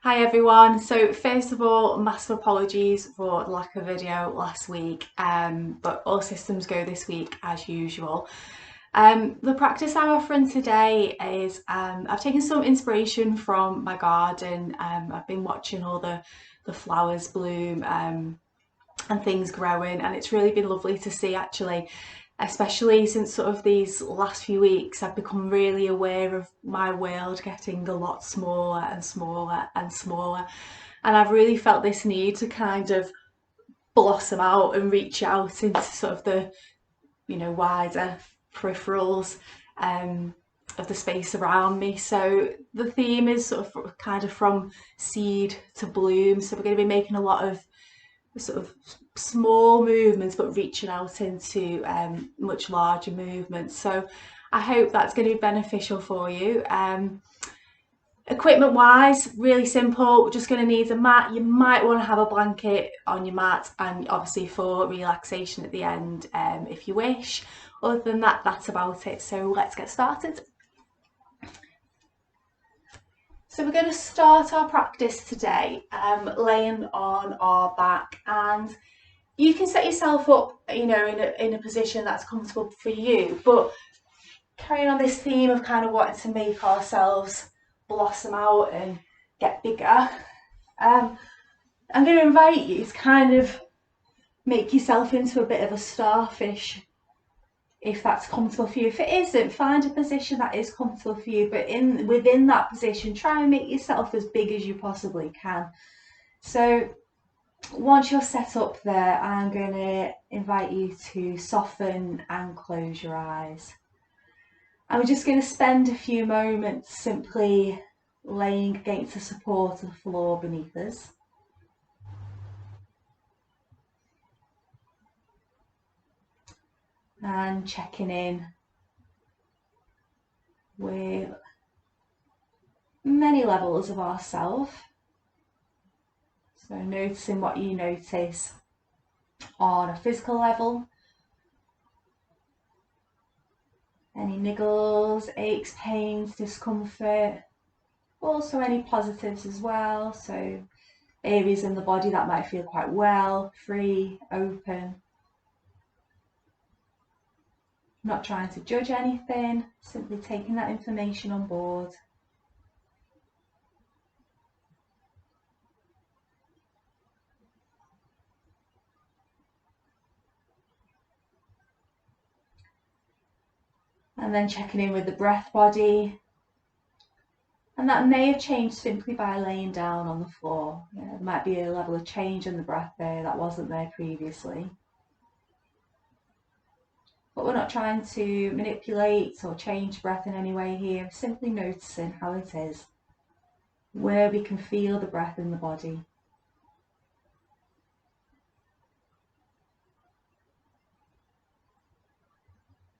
Hi everyone. So first of all, massive apologies for the lack of video last week, but all systems go this week as usual. The practice I'm offering today is I've taken some inspiration from my garden. I've been watching all the flowers bloom and things growing, and it's really been lovely to see actually, especially since sort of these last few weeks. I've become really aware of my world getting a lot smaller and smaller and smaller, and I've really felt this need to kind of blossom out and reach out into sort of the wider peripherals of the space around me. So the theme is sort of kind of from seed to bloom, so we're going to be making a lot of sort of small movements but reaching out into much larger movements. So I hope that's going to be beneficial for you. Equipment wise, really simple. We're just going to need a mat. You might want to have a blanket on your mat, and obviously for relaxation at the end if you wish. Other than that, that's about it. So let's get started. So we're going to start our practice today laying on our back, and you can set yourself up, in a position that's comfortable for you, but carrying on this theme of kind of wanting to make ourselves blossom out and get bigger, I'm going to invite you to kind of make yourself into a bit of a starfish, if that's comfortable for you. If it isn't, find a position that is comfortable for you, but within that position, try and make yourself as big as you possibly can. So once you're set up there, I'm going to invite you to soften and close your eyes. And we're just going to spend a few moments simply laying against the support of the floor beneath us. And checking in with many levels of ourselves. So noticing what you notice on a physical level. Any niggles, aches, pains, discomfort. Also any positives as well. So areas in the body that might feel quite well, free, open. Not trying to judge anything, simply taking that information on board. And then checking in with the breath body. And that may have changed simply by laying down on the floor. There might be a level of change in the breath there that wasn't there previously. But we're not trying to manipulate or change breath in any way here, simply noticing how it is, where we can feel the breath in the body.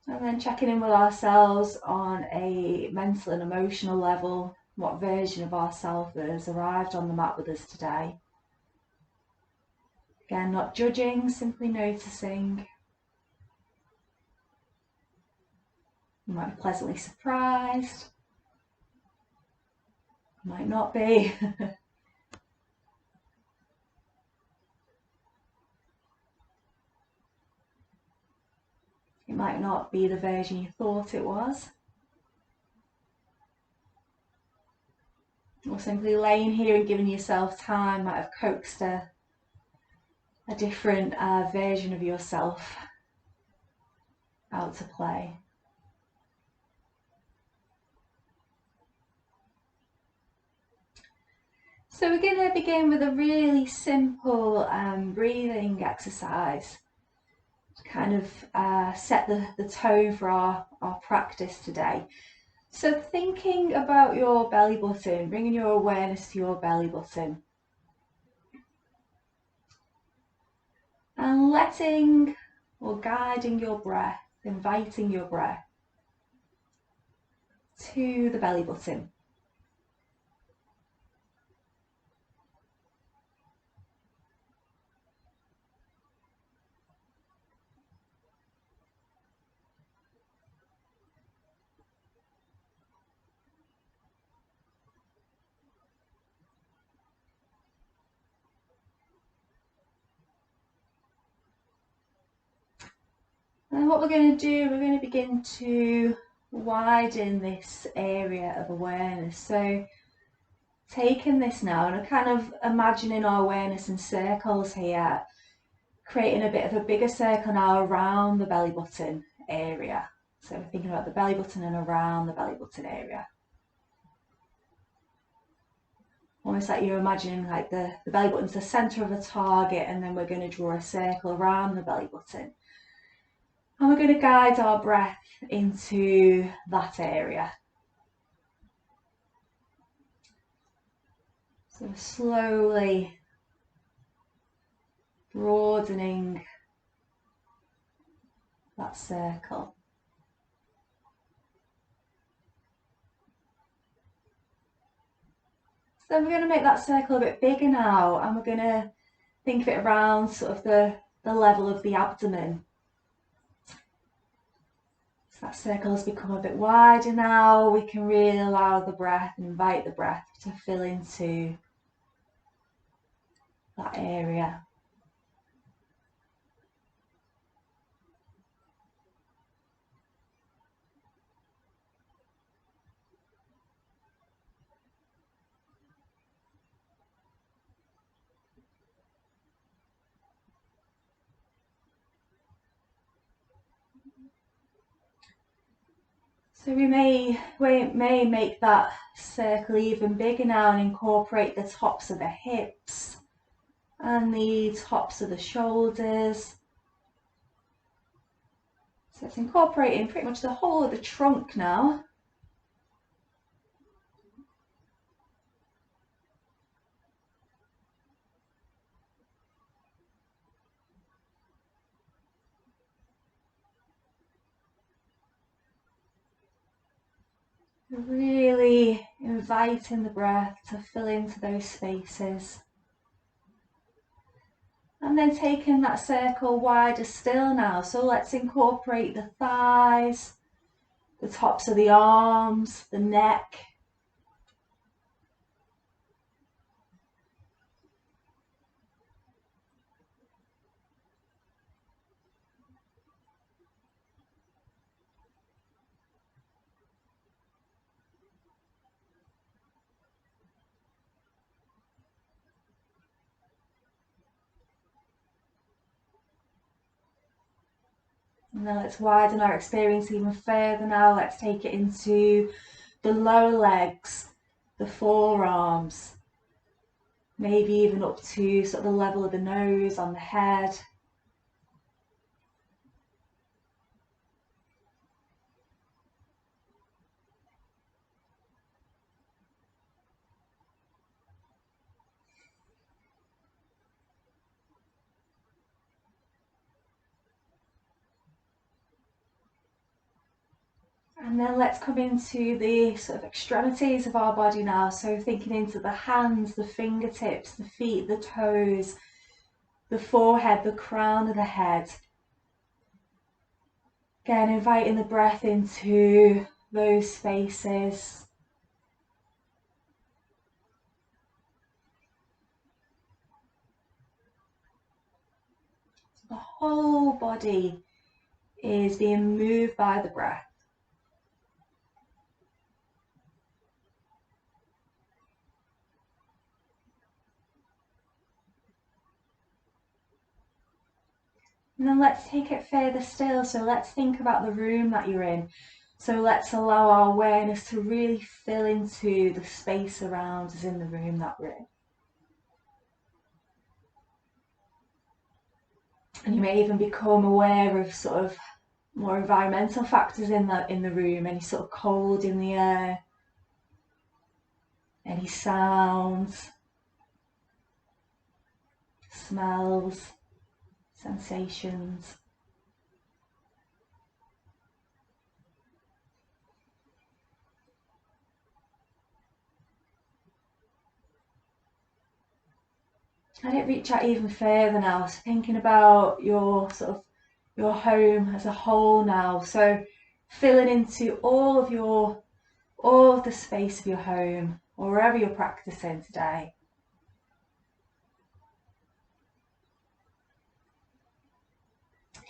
And then checking in with ourselves on a mental and emotional level, what version of ourselves has arrived on the mat with us today. Again, not judging, simply noticing. You might be pleasantly surprised, might not be. It might not be the version you thought it was. Or simply laying here and giving yourself time might have coaxed a different version of yourself out to play. So we're going to begin with a really simple breathing exercise to kind of set the tone for our practice today. So thinking about your belly button, bringing your awareness to your belly button. And letting or guiding your breath, inviting your breath to the belly button. And what we're going to do, we're going to begin to widen this area of awareness. So taking this now and kind of imagining our awareness in circles here, creating a bit of a bigger circle now around the belly button area. So we're thinking about the belly button and around the belly button area. Almost like you're imagining like the belly button's the centre of the target, and then we're going to draw a circle around the belly button. And we're going to guide our breath into that area. So slowly broadening that circle. So we're going to make that circle a bit bigger now, and we're going to think of it around sort of the level of the abdomen. So that circle has become a bit wider now. We can really allow the breath and invite the breath to fill into that area. So we may make that circle even bigger now and incorporate the tops of the hips and the tops of the shoulders. So it's incorporating pretty much the whole of the trunk now. Really inviting the breath to fill into those spaces. And then taking that circle wider still now. So let's incorporate the thighs, the tops of the arms, the neck. And then let's widen our experience even further now. Let's take it into the lower legs, the forearms, maybe even up to sort of the level of the nose, on the head. And then let's come into the sort of extremities of our body now. So thinking into the hands, the fingertips, the feet, the toes, the forehead, the crown of the head. Again, inviting the breath into those spaces. The whole body is being moved by the breath. And then let's take it further still. So let's think about the room that you're in. So let's allow our awareness to really fill into the space around us in the room that we're in. And you may even become aware of sort of more environmental factors in the room, any sort of cold in the air, any sounds, smells, sensations. Let it reach out even further now, so thinking about your sort of your home as a whole now. So filling into all of the space of your home or wherever you're practicing today.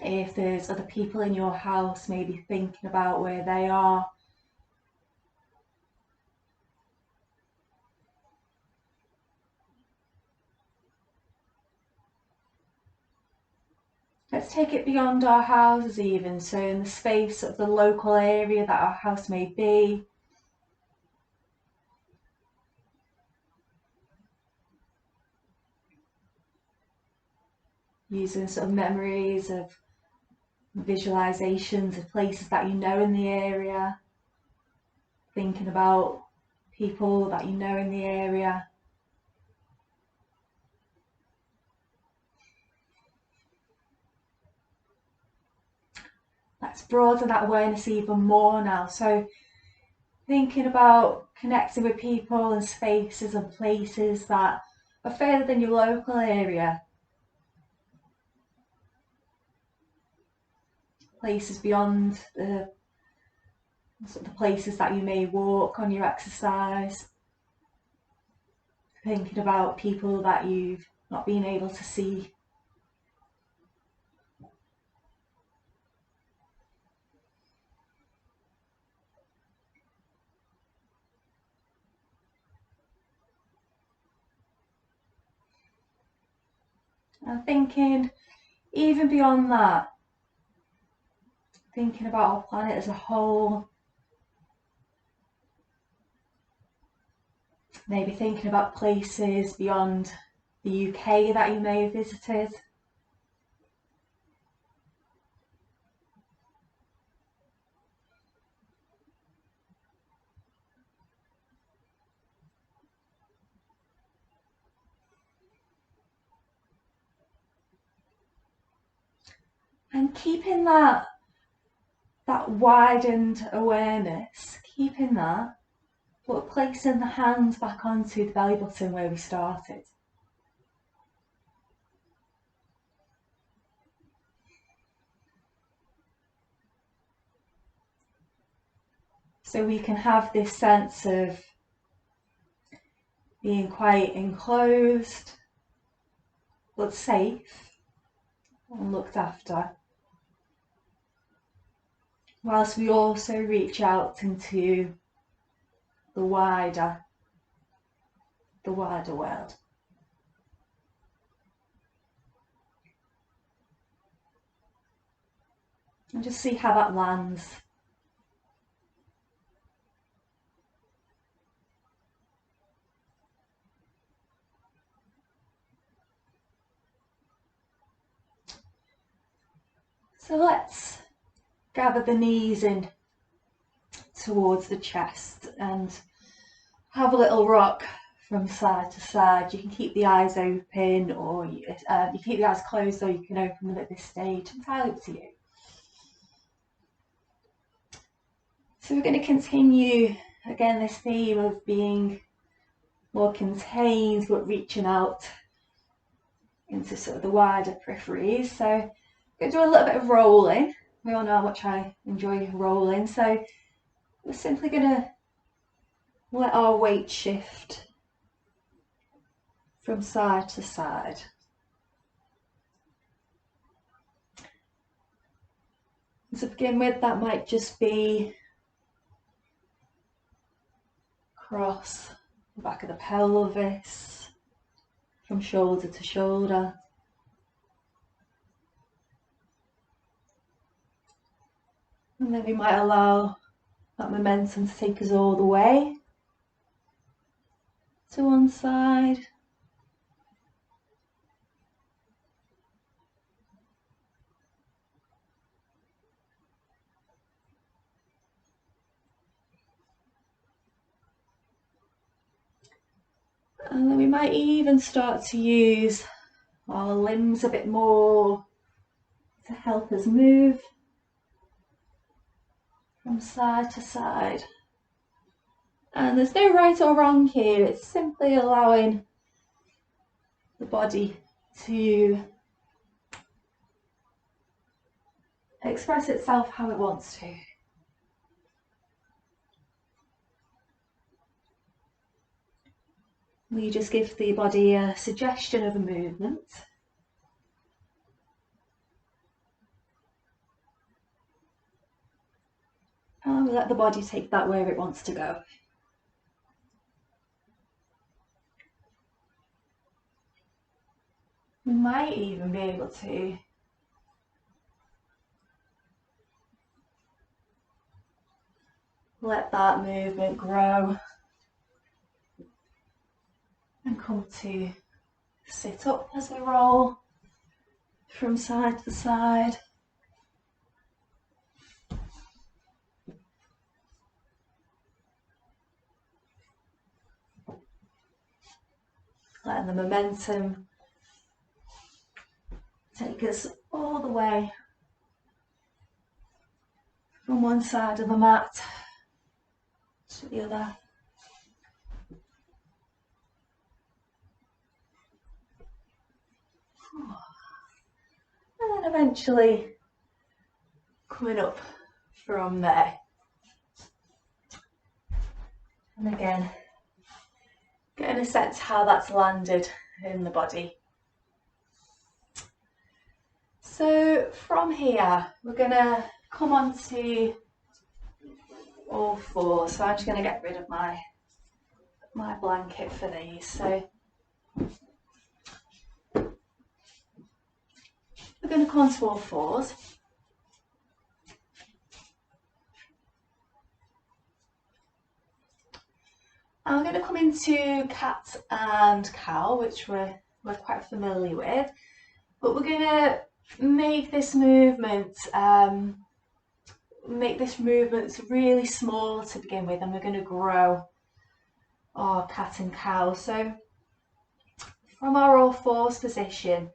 If there's other people in your house, maybe thinking about where they are. Let's take it beyond our houses even, so in the space of the local area that our house may be. Using sort of memories of visualizations of places that you know in the area. Thinking about people that you know in the area. Let's broaden that awareness even more now. So thinking about connecting with people and spaces and places that are further than your local area. Places beyond the places that you may walk on your exercise. Thinking about people that you've not been able to see. And thinking even beyond that, thinking about our planet as a whole. Maybe thinking about places beyond the UK that you may have visited. And keeping that widened awareness, keeping that, but placing the hands back onto the belly button where we started. So we can have this sense of being quite enclosed, but safe and looked after, whilst we also reach out into the wider world. And just see how that lands. So let's gather the knees in towards the chest and have a little rock from side to side. You can keep the eyes open, or you keep the eyes closed, or you can open them at this stage. Entirely up to you. So we're going to continue again this theme of being more contained, but reaching out into sort of the wider peripheries. So I'm going to do a little bit of rolling. We all know how much I enjoy rolling. So we're simply going to let our weight shift from side to side. And to begin with, that might just be across the back of the pelvis, from shoulder to shoulder. And then we might allow that momentum to take us all the way to one side. And then we might even start to use our limbs a bit more to help us move from side to side. And there's no right or wrong here, it's simply allowing the body to express itself how it wants to. We just give the body a suggestion of a movement. we let the body take that where it wants to go. We might even be able to let that movement grow and come to sit up as we roll from side to side. Letting the momentum take us all the way from one side of the mat to the other. And then eventually coming up from there. And again, getting a sense how that's landed in the body. So from here, we're going to come on to all fours. So I'm just going to get rid of my blanket for these. So we're going to come on to all fours. And we're going to come into cat and cow, which we're quite familiar with. But we're going to make this movement really small to begin with, and we're going to grow our cat and cow. So from our all fours position,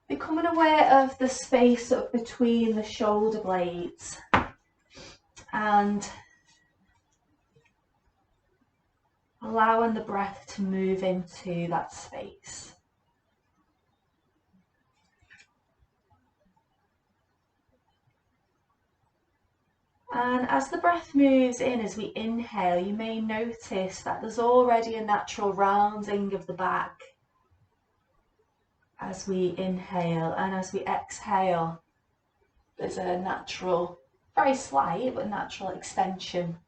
becoming aware of the space up between the shoulder blades and allowing the breath to move into that space. And as the breath moves in, as we inhale, you may notice that there's already a natural rounding of the back as we inhale, and as we exhale, there's a natural, very slight, but natural extension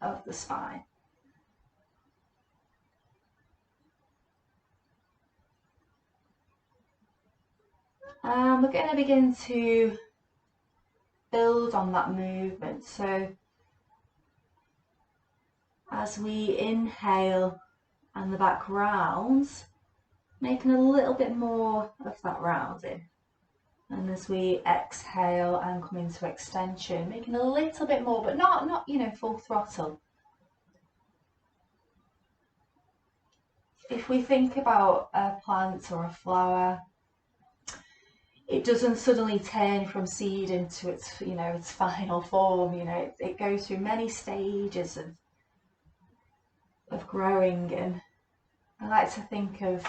of the spine. And we're going to begin to build on that movement. So as we inhale and the back rounds, making a little bit more of that rounding. And as we exhale and come into extension, making a little bit more, but not full throttle. If we think about a plant or a flower, it doesn't suddenly turn from seed into its final form. It goes through many stages of growing, and I like to think of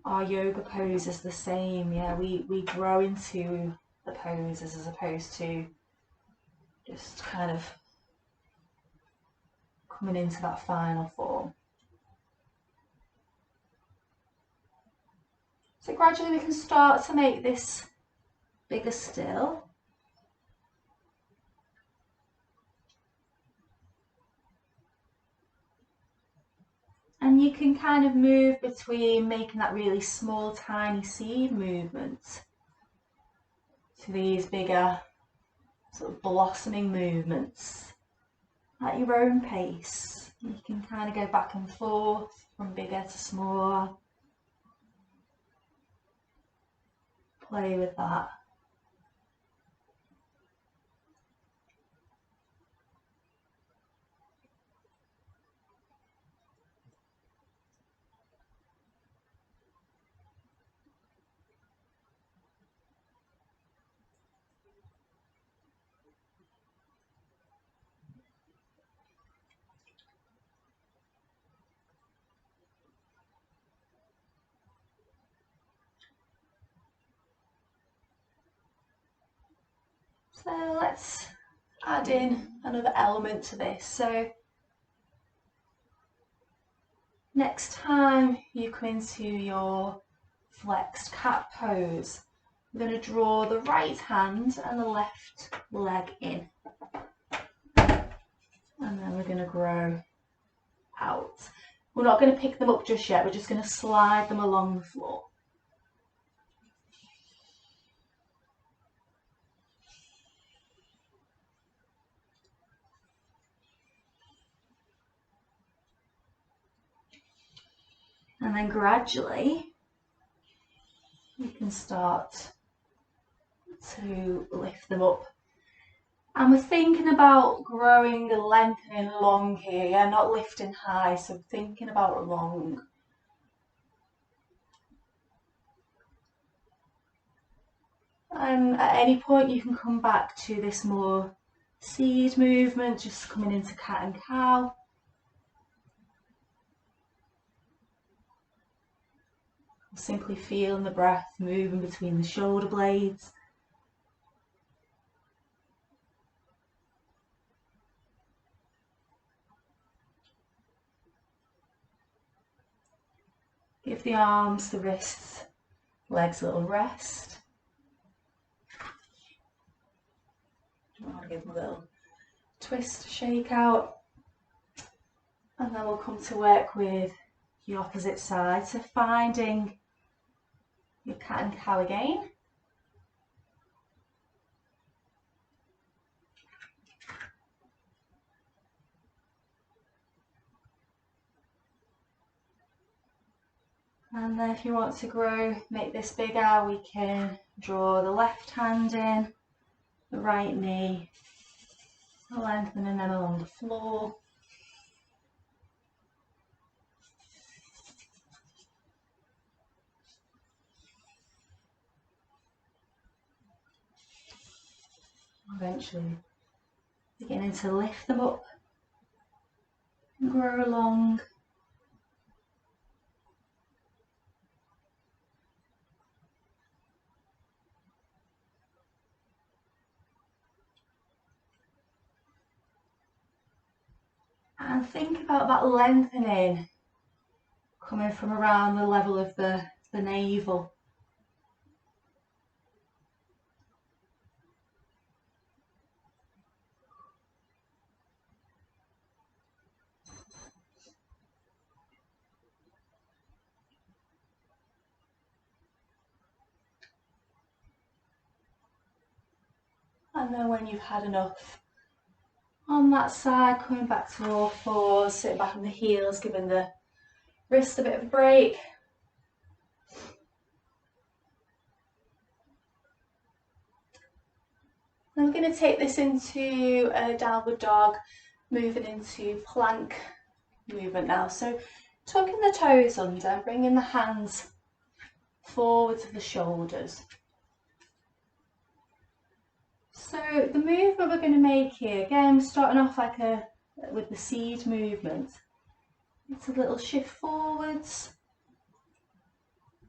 our yoga pose as the same. We grow into the poses as opposed to just kind of coming into that final form. So gradually we can start to make this bigger still. And you can kind of move between making that really small, tiny seed movement to these bigger sort of blossoming movements at your own pace. You can kind of go back and forth from bigger to smaller. Play with that. So let's add in another element to this. So next time you come into your flexed cat pose, we're going to draw the right hand and the left leg in. And then we're going to grow out. We're not going to pick them up just yet, we're just going to slide them along the floor. And then gradually you can start to lift them up. And we're thinking about growing and lengthening long here, yeah, not lifting high, so thinking about long. And at any point you can come back to this more seed movement, just coming into cat and cow. Simply feeling the breath moving between the shoulder blades. Give the arms, the wrists, legs a little rest. I'll give them a little twist, shake out. And then we'll come to work with the opposite side. So finding your cat and cow again. And then if you want to grow, make this bigger, we can draw the left hand in, the right knee, lengthening them along the floor. Eventually beginning to lift them up and grow along. And think about that lengthening coming from around the level of the navel. And then when you've had enough on that side, coming back to all fours, sitting back on the heels, giving the wrist a bit of a break. Then we're going to take this into a downward dog, moving into plank movement now. So tucking the toes under, bringing the hands forward to the shoulders. So the movement we're going to make here, again, starting off like with the seed movement. It's a little shift forwards,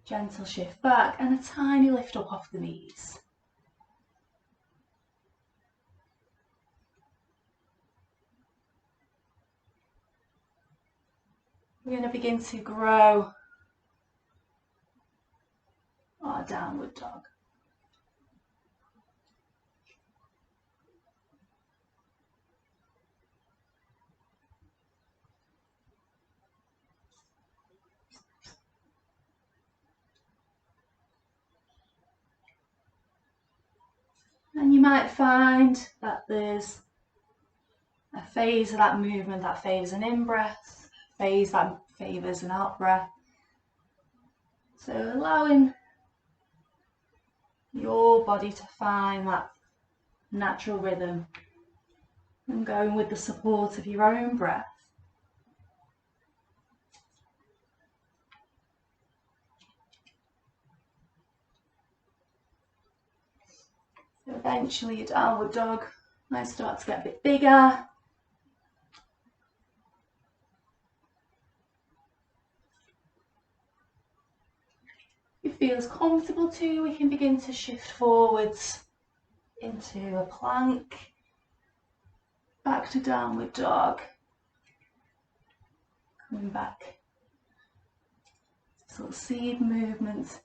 gentle shift back, and a tiny lift up off the knees. We're going to begin to grow our downward dog. And you might find that there's a phase of that movement that favours an in-breath, a phase that favours an out-breath. So allowing your body to find that natural rhythm and going with the support of your own breath. So eventually your downward dog might start to get a bit bigger. If it feels comfortable too, we can begin to shift forwards into a plank, back to downward dog, coming back, sort of seed movement.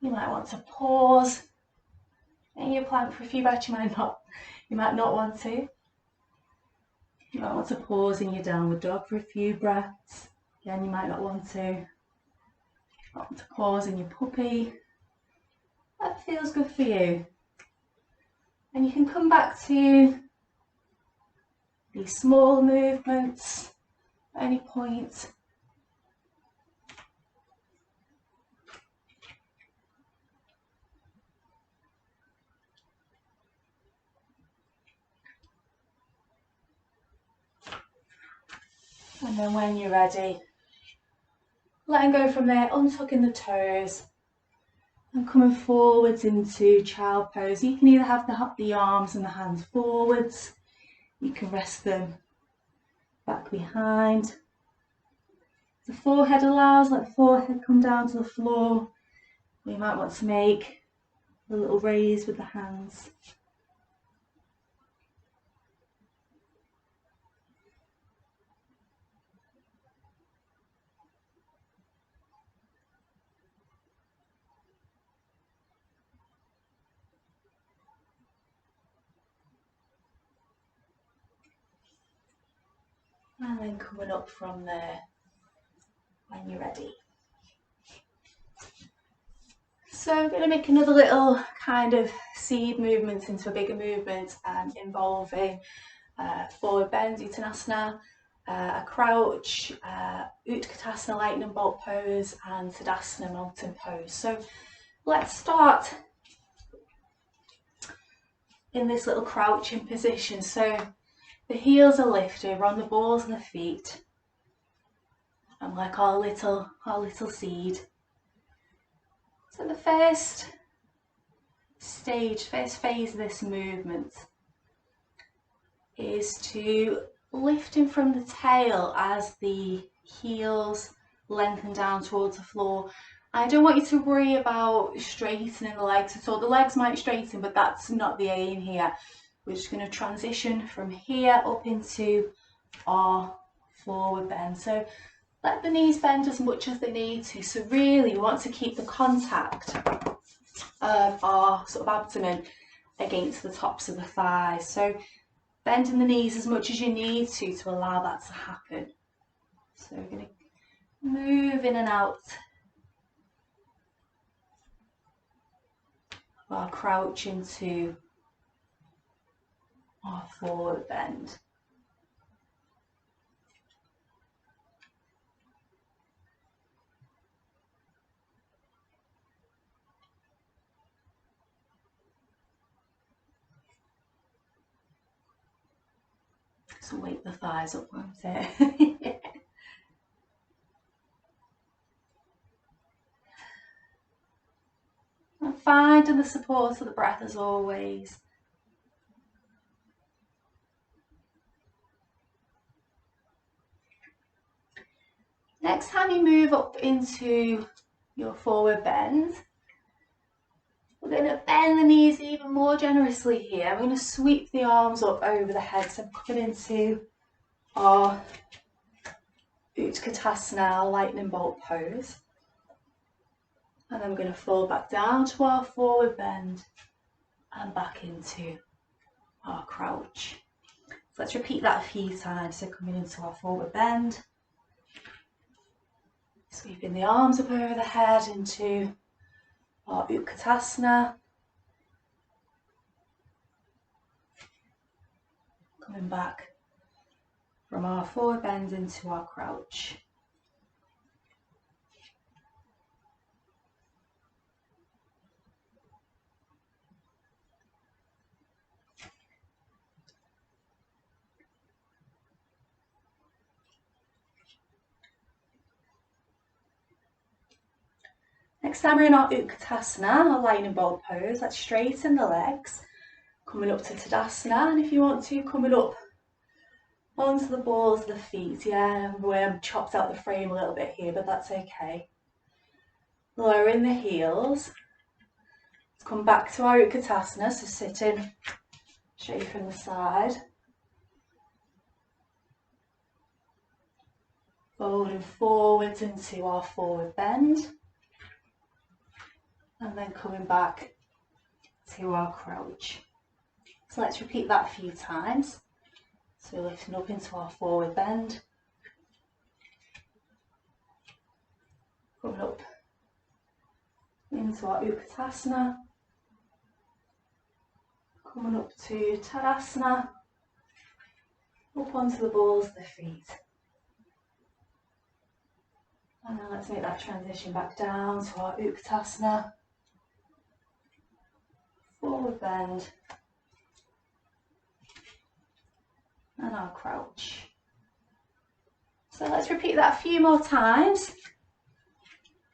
You might want to pause in your plank for a few breaths. You might not want to. You might want to pause in your downward dog for a few breaths. Again, you might not want to. Pause in your puppy. That feels good for you. And you can come back to these small movements at any point. And then when you're ready, letting go from there, untucking the toes and coming forwards into child pose. You can either have the arms and the hands forwards, you can rest them back behind. The forehead allows, let the forehead come down to the floor. You might want to make a little raise with the hands. And then coming up from there when you're ready. So I'm going to make another little kind of seed movement into a bigger movement involving forward bend, Uttanasana, a crouch, Utkatasana lightning bolt pose and Tadasana mountain pose. So let's start in this little crouching position. So the heels are lifted, we're on the balls of the feet. And like our little seed. So the first phase of this movement is to lifting from the tail as the heels lengthen down towards the floor. I don't want you to worry about straightening the legs at all. The legs might straighten, but that's not the aim here. We're just going to transition from here up into our forward bend. So let the knees bend as much as they need to. So really we want to keep the contact of our sort of abdomen against the tops of the thighs. So bending the knees as much as you need to allow that to happen. So we're going to move in and out of our crouch into our forward bend. So wake the thighs up, won't it? And finding the support of the breath as always. Next time you move up into your forward bend, we're going to bend the knees even more generously here. We're going to sweep the arms up over the head. So coming into our Utkatasana lightning bolt pose. And then we're going to fall back down to our forward bend and back into our crouch. So let's repeat that a few times. So coming into our forward bend, sweeping the arms up over the head into our Utkatasana. Coming back from our forward bend into our crouch. Next time we're in our Utkatasana, our lightning bolt pose, let's straighten the legs, coming up to Tadasana, and if you want to, coming up onto the balls of the feet. Yeah, I'm chopped out the frame a little bit here, but that's okay. Lowering the heels. Let's come back to our Utkatasana, so sitting straight from the side. Folding forwards into our forward bend. and then coming back to our crouch. So let's repeat that a few times. So lifting up into our forward bend, coming up into our Utkatasana, coming up to Tadasana, up onto the balls of the feet. And then let's make that transition back down to our Utkatasana, forward bend, and our crouch. So let's repeat that a few more times.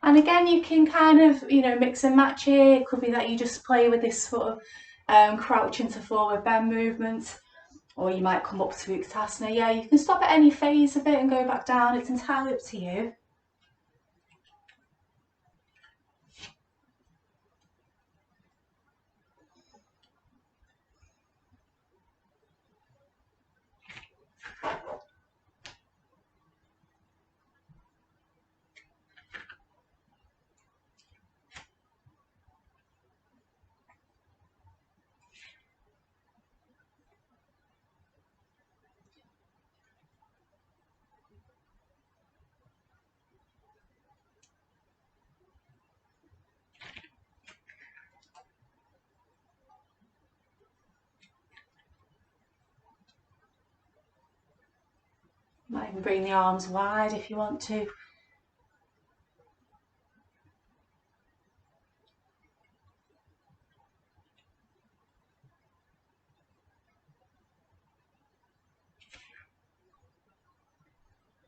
And again, you can kind of, mix and match it. It could be that you just play with this sort of crouch into forward bend movement, or you might come up to Utkatasana. Yeah, you can stop at any phase of it and go back down. It's entirely up to you. Might even bring the arms wide if you want to.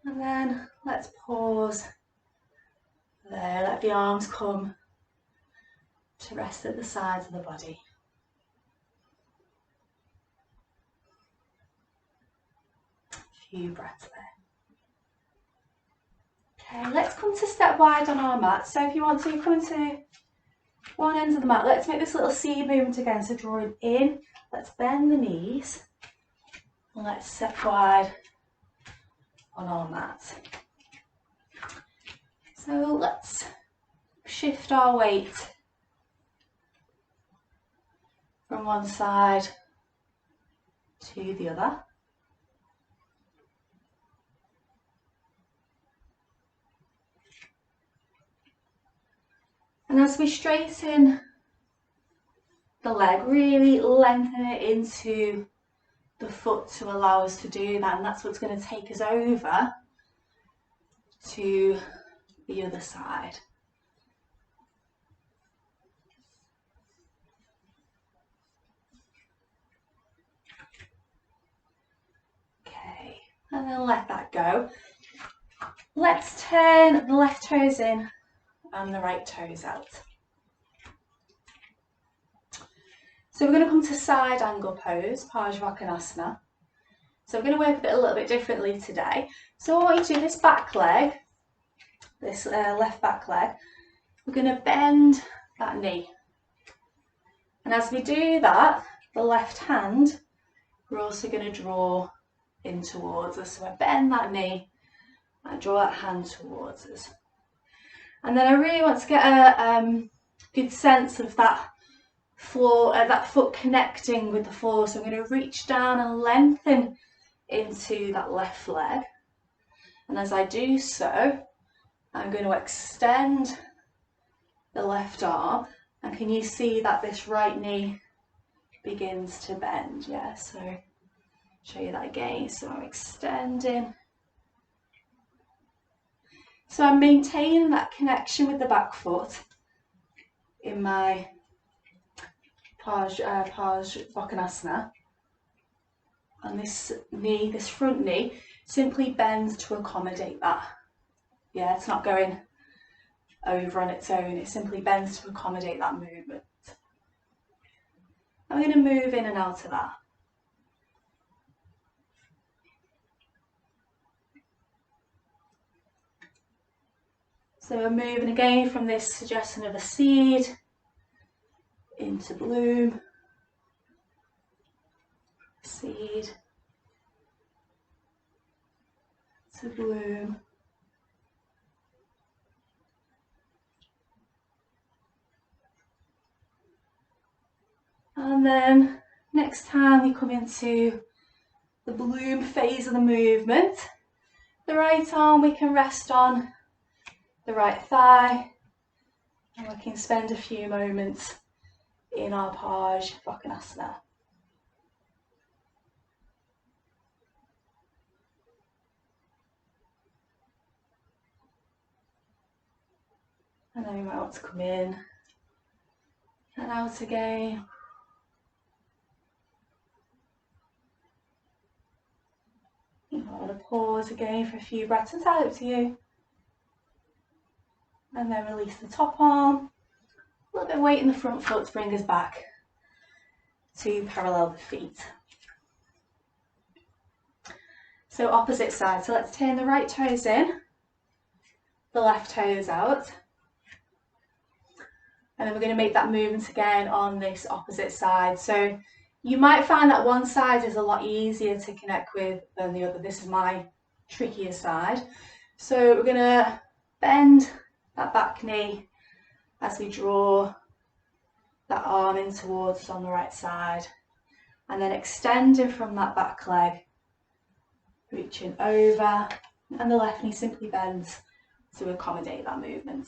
And then let's pause there, let the arms come to rest at the sides of the body. A few breaths there. Okay, let's come to step wide on our mat. So if you want to, come to one end of the mat. Let's make this little C movement again. So drawing in, let's bend the knees, and let's step wide on our mat. So let's shift our weight from one side to the other. And as we straighten the leg, really lengthen it into the foot to allow us to do that, and that's what's going to take us over to the other side. Okay, and then let that go. Let's turn the left toes in and the right toes out. So we're going to come to side angle pose, Parsvakonasana. So we're going to work with it a little bit differently today. So I want you to do this back leg, this left back leg. We're going to bend that knee. And as we do that, the left hand, we're also going to draw in towards us. So I bend that knee and draw that hand towards us. And then I really want to get a good sense of that floor, that foot connecting with the floor. So I'm going to reach down and lengthen into that left leg. And as I do so, I'm going to extend the left arm. And can you see that this right knee begins to bend? Yeah, so show you that again. So I'm extending. So I'm maintaining that connection with the back foot in my Parsvakonasana. And this knee, this front knee, simply bends to accommodate that. Yeah, it's not going over on its own, it simply bends to accommodate that movement. I'm going to move in and out of that. So we're moving again from this suggestion of a seed into bloom, seed to bloom, And then next time we come into the bloom phase of the movement, the right arm we can rest on the right thigh, and we can spend a few moments in our Purushotthamasana. And then we might want to come in and out again. You might want to pause again for a few breaths, entirely up to you. And then release the top arm. A little bit of weight in the front foot to bring us back to parallel the feet. So opposite side. So let's turn the right toes in, the left toes out. And then we're going to make that movement again on this opposite side. So you might find that one side is a lot easier to connect with than the other. This is my trickier side. So we're going to bend that back knee as we draw that arm in towards us on the right side. And then extending from that back leg, reaching over, and the left knee simply bends to accommodate that movement.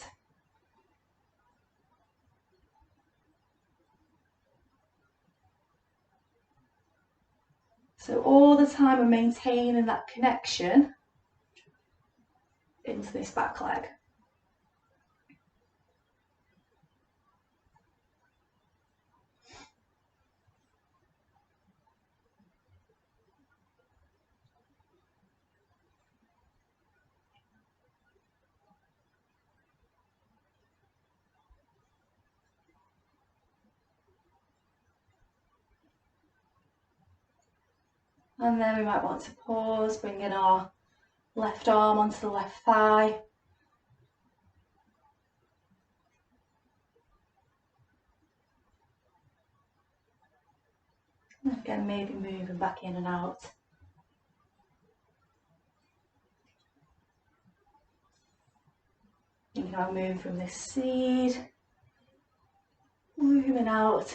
So all the time we're maintaining that connection into this back leg. And then we might want to pause, bring in our left arm onto the left thigh. And again, maybe moving back in and out. Thinking about moving from this seed, moving out.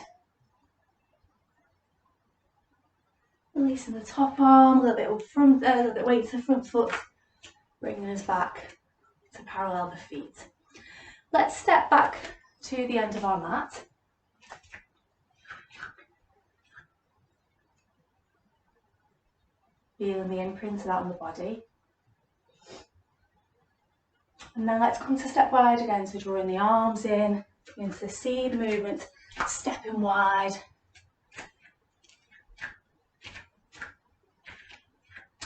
Releasing the top arm, a little bit of front, a little bit weight to the front foot, bringing us back to parallel the feet. Let's step back to the end of our mat. Feeling the imprint of that on the body. And then let's come to step wide again, so drawing the arms in, into the seed movement, stepping wide.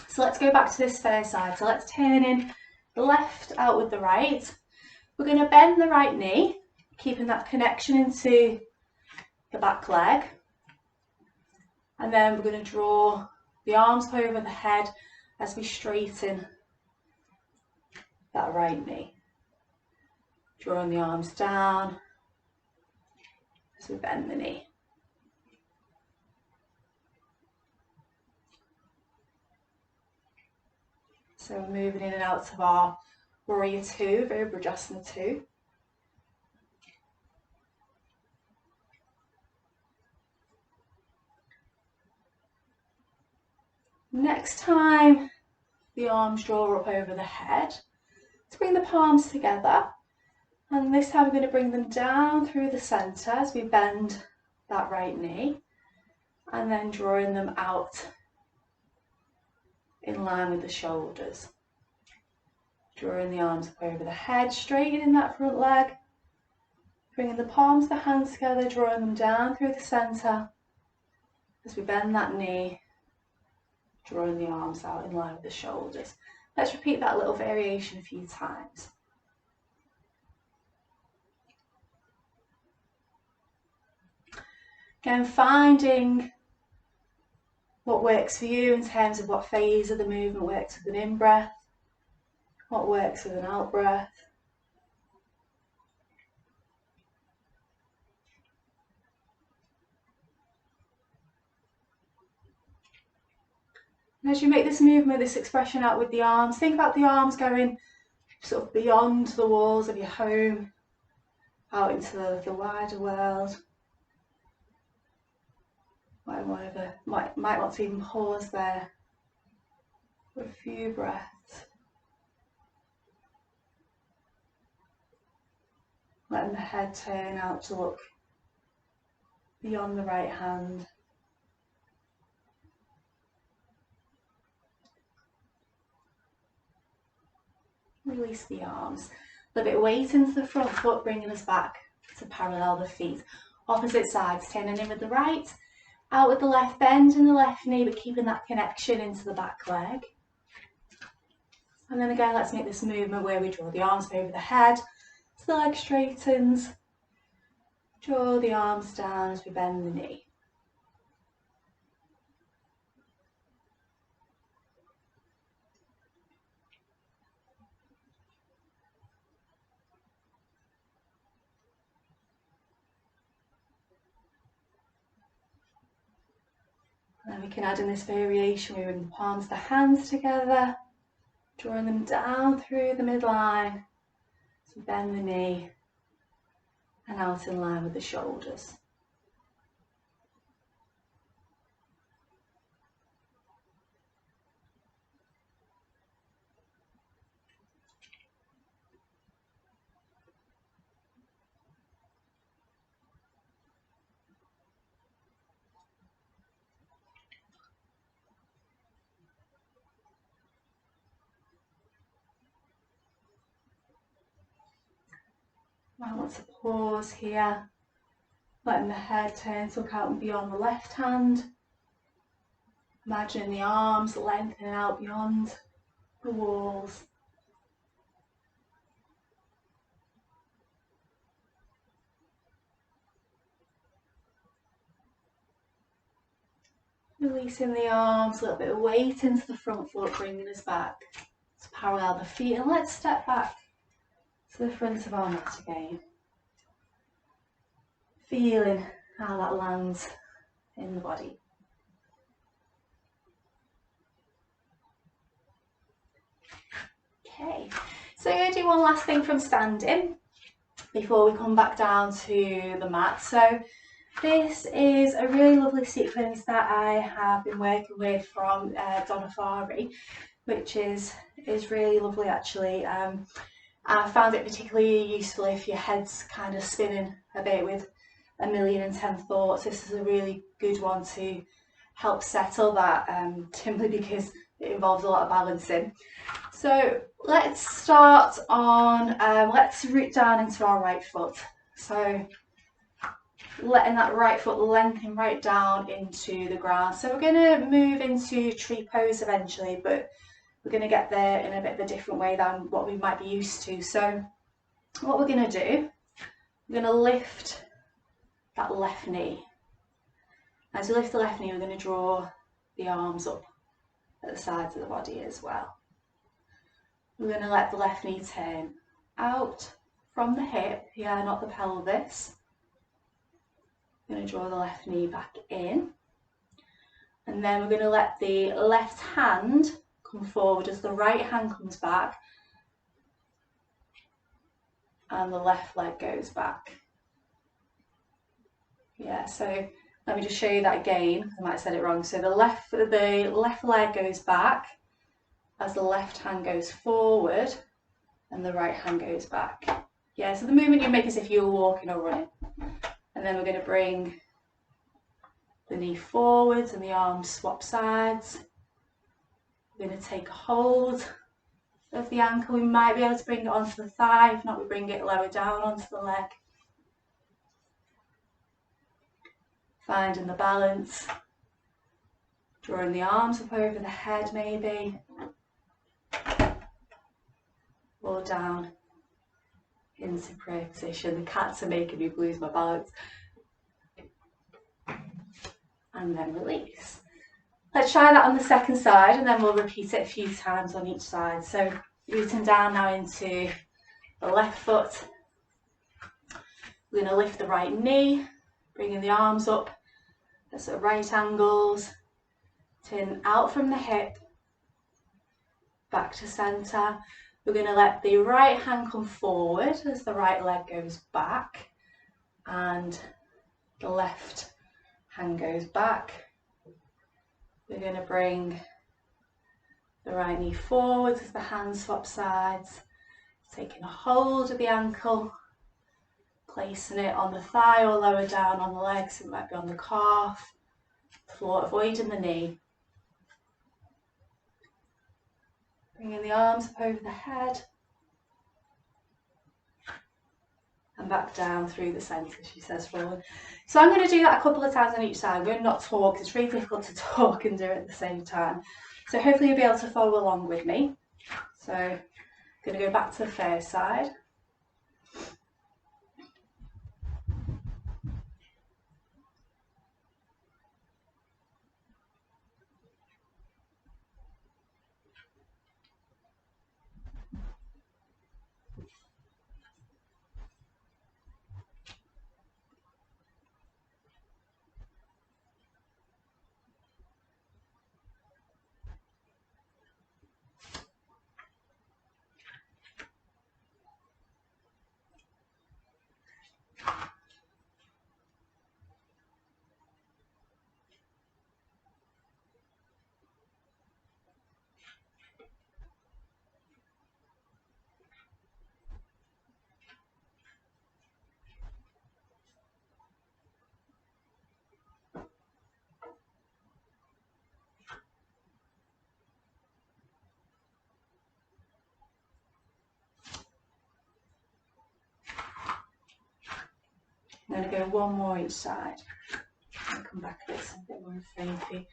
So let's go back to this first side. So let's turn in the left out with the right. We're going to bend the right knee, keeping that connection into the back leg. And then we're going to draw the arms over the head as we straighten that right knee. Drawing the arms down as we bend the knee. So we're moving in and out of our Warrior Two, Virabhadrasana 2. Next time the arms draw up over the head, let's bring the palms together. And this time we're going to bring them down through the centre as we bend that right knee. And then drawing them out in line with the shoulders. Drawing the arms up over the head, straightening that front leg. Bringing the palms of the hands together, drawing them down through the centre as we bend that knee. Drawing the arms out in line with the shoulders. Let's repeat that little variation a few times. Again, finding what works for you in terms of what phase of the movement works with an in-breath, what works with an out-breath. And as you make this movement, this expression out with the arms, think about the arms going sort of beyond the walls of your home, out into the wider world. Might want to even pause there for a few breaths. Letting the head turn out to look beyond the right hand. Release the arms. A little bit of weight into the front foot, bringing us back to parallel the feet. Opposite sides, turning in with the right, out with the left, bend in the left knee, but keeping that connection into the back leg. And then again, let's make this movement where we draw the arms over the head, so the leg straightens. Draw the arms down as we bend the knee. And then we can add in this variation where we bring the palms of the hands together, drawing them down through the midline. So bend the knee and out in line with the shoulders. I want to pause here, letting the head turn to look out and beyond the left hand. Imagining the arms lengthening out beyond the walls. Releasing the arms, a little bit of weight into the front foot, bringing us back to parallel the feet. And let's step back to the front of our mat again. Feeling how that lands in the body. Okay, so I'm going to do one last thing from standing before we come back down to the mat. So this is a really lovely sequence that I have been working with from Donna Farey, which is really lovely actually. I found it particularly useful if your head's kind of spinning a bit with 1,010 thoughts. This is a really good one to help settle that, simply because it involves a lot of balancing. So let's start on, let's root down into our right foot. So letting that right foot lengthen right down into the ground. So we're going to move into tree pose eventually, but we're going to get there in a bit of a different way than what we might be used to. So what we're going to do, we're going to lift that left knee. As we lift the left knee, we're going to draw the arms up at the sides of the body as well. We're going to let the left knee turn out from the hip, yeah, not the pelvis. We're going to draw the left knee back in. And then we're going to let the left hand come forward as the right hand comes back and the left leg goes back. Yeah, so let me just show you that again. I might have said it wrong. So the left leg goes back as the left hand goes forward and the right hand goes back. Yeah, so the movement you make is if you were walking or running. And then we're going to bring the knee forwards and the arms swap sides. We're going to take a hold of the ankle. We might be able to bring it onto the thigh. If not, we bring it lower down onto the leg. Finding the balance. Drawing the arms up over the head maybe. Or down into prayer position. The cats are making me lose my balance. And then release. Let's try that on the second side and then we'll repeat it a few times on each side. So rooting down now into the left foot. We're going to lift the right knee, bringing the arms up at sort of right angles. Turn out from the hip, back to centre. We're going to let the right hand come forward as the right leg goes back and the left Hand goes back. We're going to bring the right knee forwards as the hand swap sides, taking a hold of the ankle, placing it on the thigh or lower down on the legs, it might be on the calf, floor, avoiding the knee. Bringing the arms up over the head and back down through the centre, she says, forward. So I'm going to do that a couple of times on each side. I'm going to not talk, it's really difficult to talk and do it at the same time. So hopefully you'll be able to follow along with me. So I'm going to go back to the first side. I'm going to go one more each side. I'll come back a bit more free.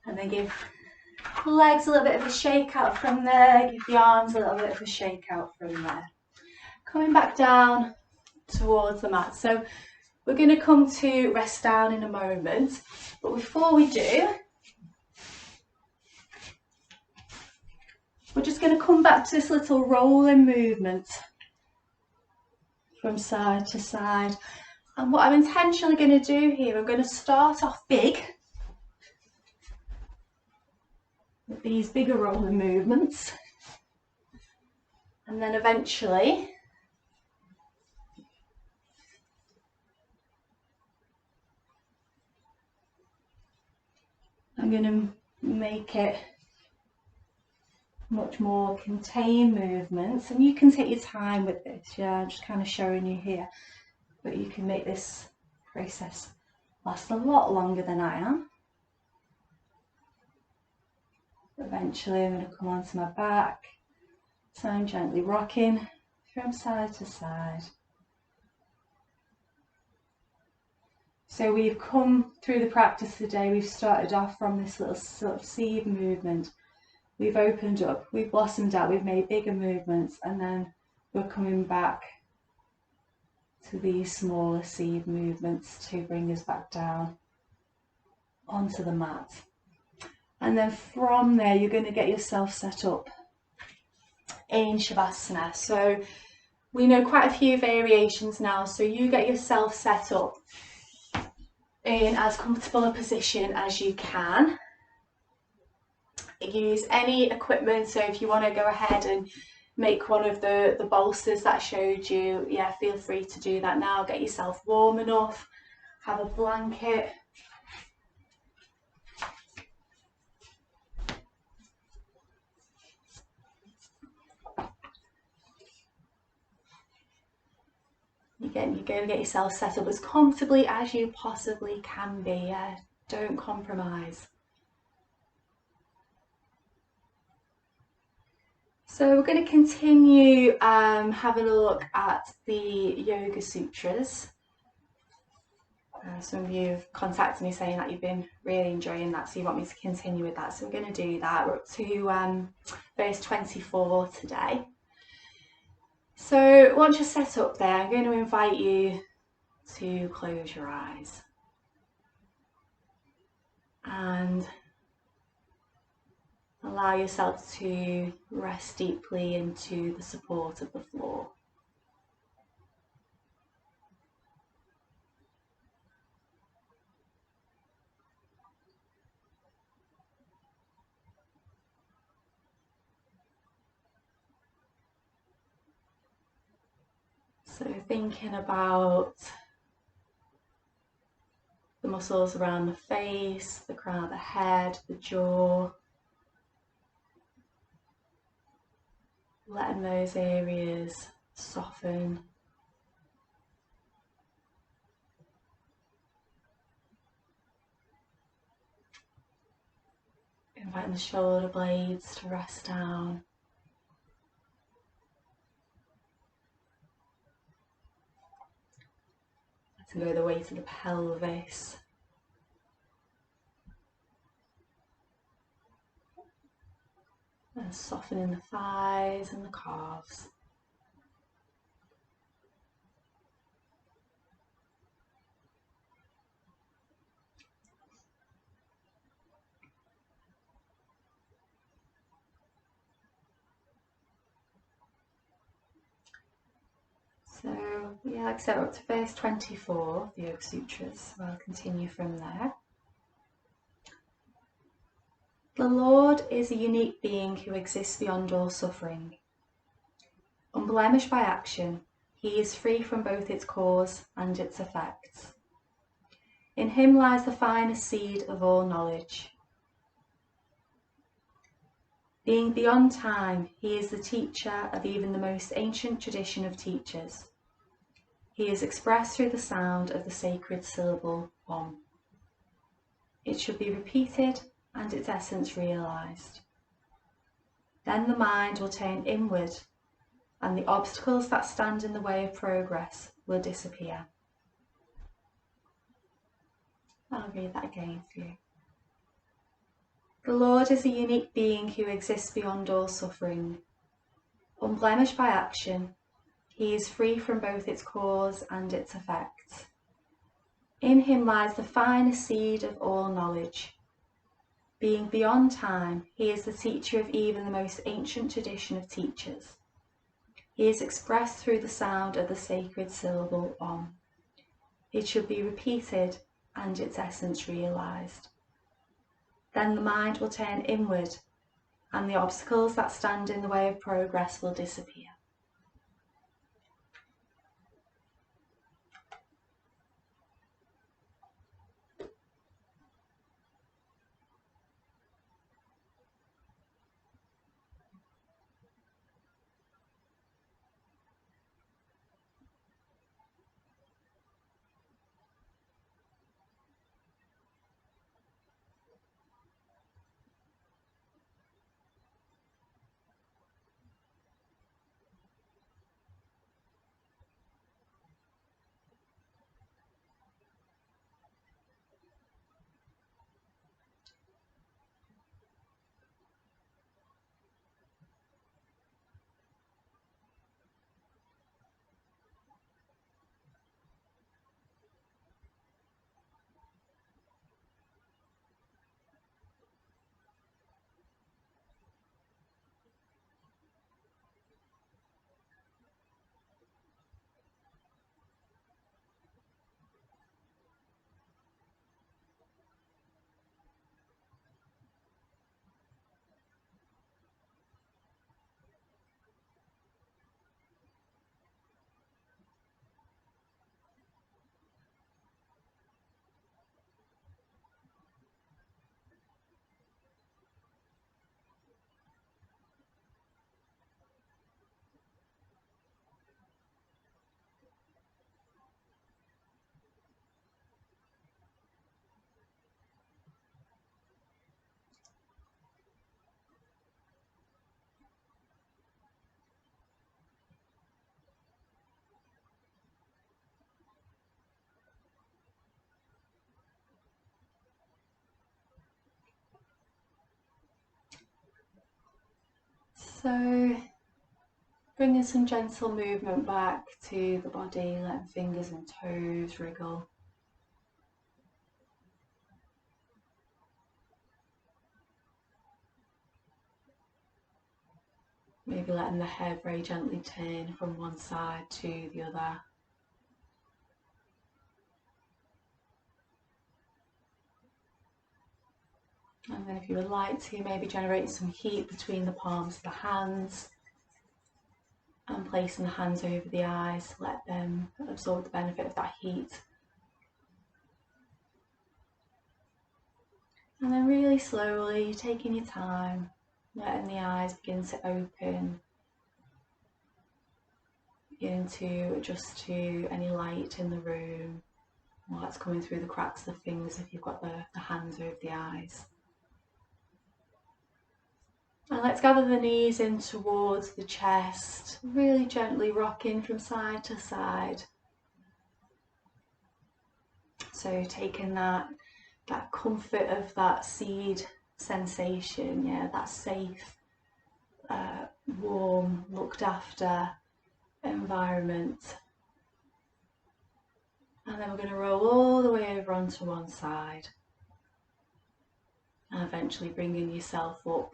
And then give the legs a little bit of a shake out from there, give the arms a little bit of a shake out from there. Coming back down towards the mat. So we're going to come to rest down in a moment, but before we do, we're just going to come back to this little rolling movement from side to side. And what I'm intentionally going to do here, I'm going to start off big with these bigger rolling movements, and then eventually I'm going to make it much more contained movements, and you can take your time with this. Yeah, I'm just kind of showing you here, but you can make this process last a lot longer than I am. Eventually I'm going to come onto my back, so I'm gently rocking from side to side. So we've come through the practice today, we've started off from this little sort of seed movement. We've opened up, we've blossomed out, we've made bigger movements, and then we're coming back to these smaller seed movements to bring us back down onto the mat. And then from there, you're going to get yourself set up in Shavasana. So we know quite a few variations now, so you get yourself set up in as comfortable a position as you can. Use any equipment, so if you want to go ahead and make one of the bolsters that I showed you, yeah, feel free to do that now. Get yourself warm enough, have a blanket. Again, you're going to get yourself set up as comfortably as you possibly can be. Don't compromise. So we're going to continue having a look at the Yoga Sutras. Some of you have contacted me saying that you've been really enjoying that, so you want me to continue with that. So we're going to do that. We're up to verse 24 today. So once you're set up there, I'm going to invite you to close your eyes and allow yourself to rest deeply into the support of the floor. So thinking about the muscles around the face, the crown of the head, the jaw, letting those areas soften. Inviting the shoulder blades to rest down. Letting go the weight of the pelvis. And softening the thighs and the calves. So yeah, like I said, we're up to verse 24 of the Yoga Sutras, so I'll continue from there. The Lord is a unique being who exists beyond all suffering. Unblemished by action, he is free from both its cause and its effects. In him lies the finest seed of all knowledge. Being beyond time, he is the teacher of even the most ancient tradition of teachers. He is expressed through the sound of the sacred syllable Om. It should be repeated and its essence realized. Then the mind will turn inward and the obstacles that stand in the way of progress will disappear. I'll read that again for you. The Lord is a unique being who exists beyond all suffering. Unblemished by action, he is free from both its cause and its effects. In him lies the finest seed of all knowledge. Being beyond time, he is the teacher of even the most ancient tradition of teachers. He is expressed through the sound of the sacred syllable Om. It should be repeated and its essence realized. Then the mind will turn inward and the obstacles that stand in the way of progress will disappear. So bringing some gentle movement back to the body, letting fingers and toes wriggle. Maybe letting the head very gently turn from one side to the other. And then if you would like to, maybe generate some heat between the palms of the hands and placing the hands over the eyes, let them absorb the benefit of that heat. And then really slowly, taking your time, letting the eyes begin to open, begin to adjust to any light in the room, or that's coming through the cracks of the fingers if you've got the hands over the eyes. And let's gather the knees in towards the chest, really gently rocking from side to side. So taking that comfort of that seed sensation, yeah, that safe, warm, looked after environment. And then we're going to roll all the way over onto one side. And eventually bringing yourself up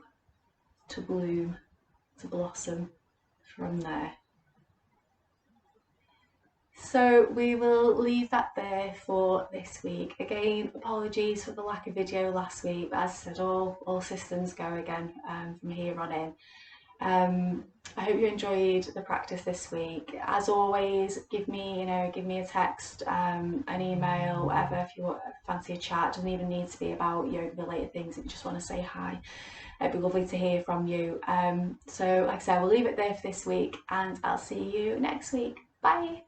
to bloom, to blossom from there. So we will leave that there for this week. Again, apologies for the lack of video last week, but as I said, all systems go again from here on in. I hope you enjoyed the practice this week. As always, give me a text, an email, whatever, if you fancy a chat. It doesn't even need to be about yoga related things. If you just want to say hi, it'd be lovely to hear from you. So like I said, we'll leave it there for this week and I'll see you next week. Bye.